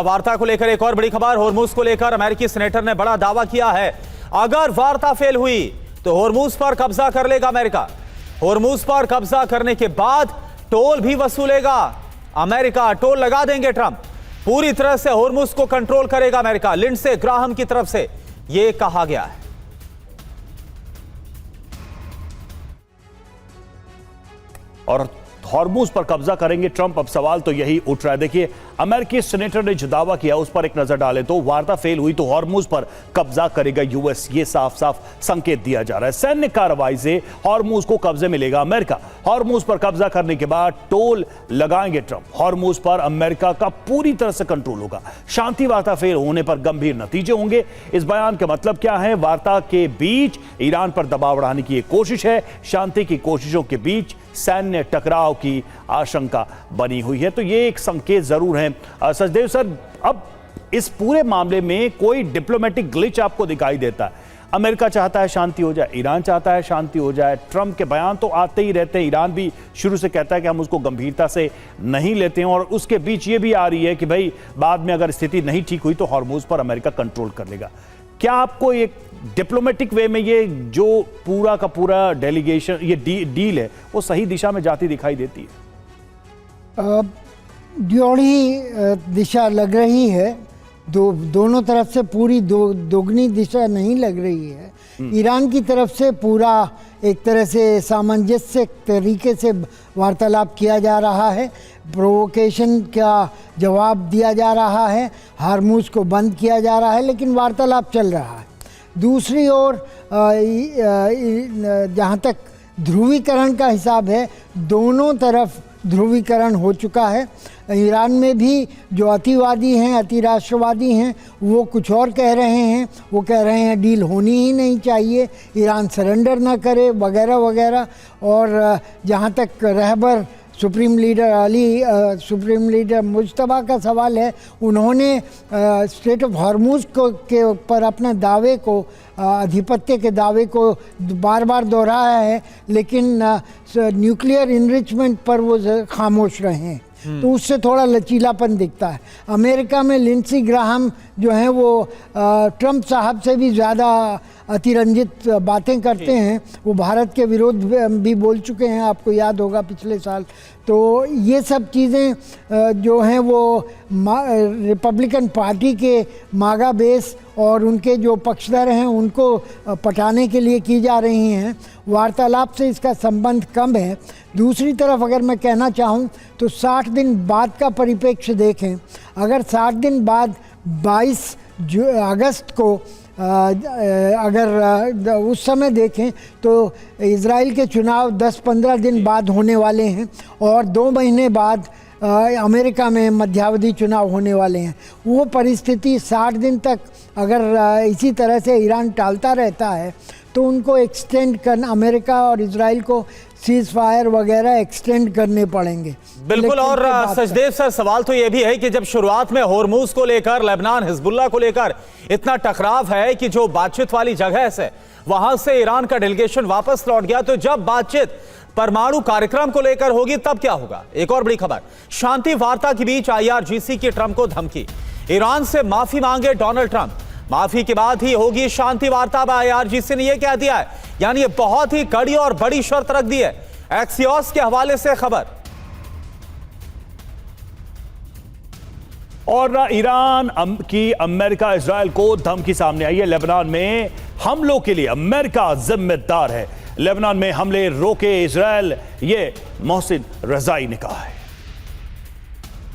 वार्ता को लेकर एक और बड़ी खबर। होर्मुज को लेकर अमेरिकी सेनेटर ने बड़ा दावा किया है। अगर वार्ता फेल हुई तो होर्मुज पर कब्जा कर लेगा अमेरिका। होर्मुज पर कब्जा करने के बाद टोल भी वसूलेगा अमेरिका। टोल लगा देंगे ट्रंप। पूरी तरह से होर्मुज को कंट्रोल करेगा अमेरिका। लिंडसे ग्राहम की तरफ से यह कहा गया है। और हॉर्मुज पर कब्जा करेंगे ट्रंप। अब सवाल तो यही उठ रहा है। देखिए, अमेरिकी सेनेटर ने जो दावा किया उस पर एक नजर डालें तो वार्ता फेल हुई तो हॉर्मुज पर कब्जा करेगा यूएस। ये साफ साफ संकेत दिया जा रहा है। सैन्य कार्रवाई से हॉर्मुज को कब्जे में लेगा अमेरिका। हॉर्मुज पर कब्जा करने के बाद टोल लगाएंगे ट्रंप। हॉर्मुज पर अमेरिका का पूरी तरह से कंट्रोल होगा। शांति वार्ता फेल होने पर गंभीर नतीजे होंगे। इस बयान का मतलब क्या है? वार्ता के बीच ईरान पर दबाव बढ़ाने की एक कोशिश है। शांति की कोशिशों के बीच सैन्य टकराव की आशंका बनी हुई है। तो ये एक संकेत जरूर है। सचदेव सर, अब इस पूरे मामले में कोई डिप्लोमेटिक ग्लिच आपको दिखाई देता है? अमेरिका चाहता है शांति हो जाए, ईरान चाहता है शांति हो जाए। ट्रंप के बयान तो आते ही रहते हैं। ईरान भी शुरू से कहता है कि हम उसको गंभीरता से नहीं लेते हैं। और उसके बीच ये भी आ रही है कि भाई बाद में अगर स्थिति नहीं ठीक हुई तो हॉर्मुज पर अमेरिका कंट्रोल कर लेगा। क्या आपको एक डिप्लोमेटिक वे में ये जो पूरा का पूरा डेलीगेशन, ये डील है, वो सही दिशा में जाती दिखाई देती है? जोड़ी दिशा लग रही है। दोनों तरफ से पूरी दोगुनी दिशा नहीं लग रही है। ईरान की तरफ से पूरा एक तरह से सामंजस्य तरीके से वार्तालाप किया जा रहा है। प्रोवोकेशन का जवाब दिया जा रहा है। हार्मुज को बंद किया जा रहा है, लेकिन वार्तालाप चल रहा है। दूसरी ओर जहाँ तक ध्रुवीकरण का हिसाब है, दोनों तरफ ध्रुवीकरण हो चुका है। ईरान में भी जो अतिवादी हैं, अति राष्ट्रवादी हैं, वो कुछ और कह रहे हैं। वो कह रहे हैं डील होनी ही नहीं चाहिए, ईरान सरेंडर ना करे, वगैरह वगैरह। और जहाँ तक रहबर सुप्रीम लीडर मुज्तबा का सवाल है, उन्होंने स्टेट ऑफ हॉर्मुज के ऊपर अपने दावे को, आधिपत्य के दावे को बार बार दोहराया है, लेकिन न्यूक्लियर इनरिचमेंट पर वो खामोश रहे हैं। तो उससे थोड़ा लचीलापन दिखता है। अमेरिका में लिंडसे ग्राहम जो हैं वो ट्रंप साहब से भी ज़्यादा अतिरंजित बातें करते हैं। वो भारत के विरोध भी बोल चुके हैं, आपको याद होगा पिछले साल। तो ये सब चीज़ें जो हैं वो रिपब्लिकन पार्टी के मागा बेस और उनके जो पक्षधर हैं उनको पटाने के लिए की जा रही हैं। वार्तालाप से इसका संबंध कम है। दूसरी तरफ अगर मैं कहना चाहूँ तो 60 दिन बाद का परिप्रेक्ष्य देखें। अगर 60 दिन बाद 22 अगस्त को अगर उस समय देखें तो इजराइल के चुनाव 10-15 दिन बाद होने वाले हैं और 2 महीने बाद अमेरिका में मध्यावधि चुनाव होने वाले हैं। वो परिस्थिति 60 दिन तक अगर इसी तरह से ईरान टालता रहता है तो उनको एक्सटेंड करना, अमेरिका और इजराइल को सीज फायर वगैरह एक्सटेंड करने पड़ेंगे। बिल्कुल। और सचदेव सर, सवाल तो यह भी है कि जब शुरुआत में होर्मुज को लेकर, लेबनान, हिजबुल्लाह को लेकर इतना टकराव है कि जो बातचीत वाली जगह से वहां से ईरान का डेलीगेशन वापस लौट गया, तो जब बातचीत परमाणु कार्यक्रम को लेकर होगी तब क्या होगा? एक और बड़ी खबर, शांति वार्ता के बीच IRGC की ट्रंप को धमकी। ईरान से माफी मांगे डोनाल्ड ट्रंप। माफी के बाद ही होगी शांति वार्ता। IRGC ने यह कह दिया है, यानी ये बहुत ही कड़ी और बड़ी शर्त रख दी है। एक्सियोस के हवाले से खबर। और ईरान की अमेरिका इजराइल को धमकी सामने आई है। लेबनान में हमलों के लिए अमेरिका जिम्मेदार है। लेबनान में हमले रोके इजराइल, ये मोहसिन रजाई ने कहा है।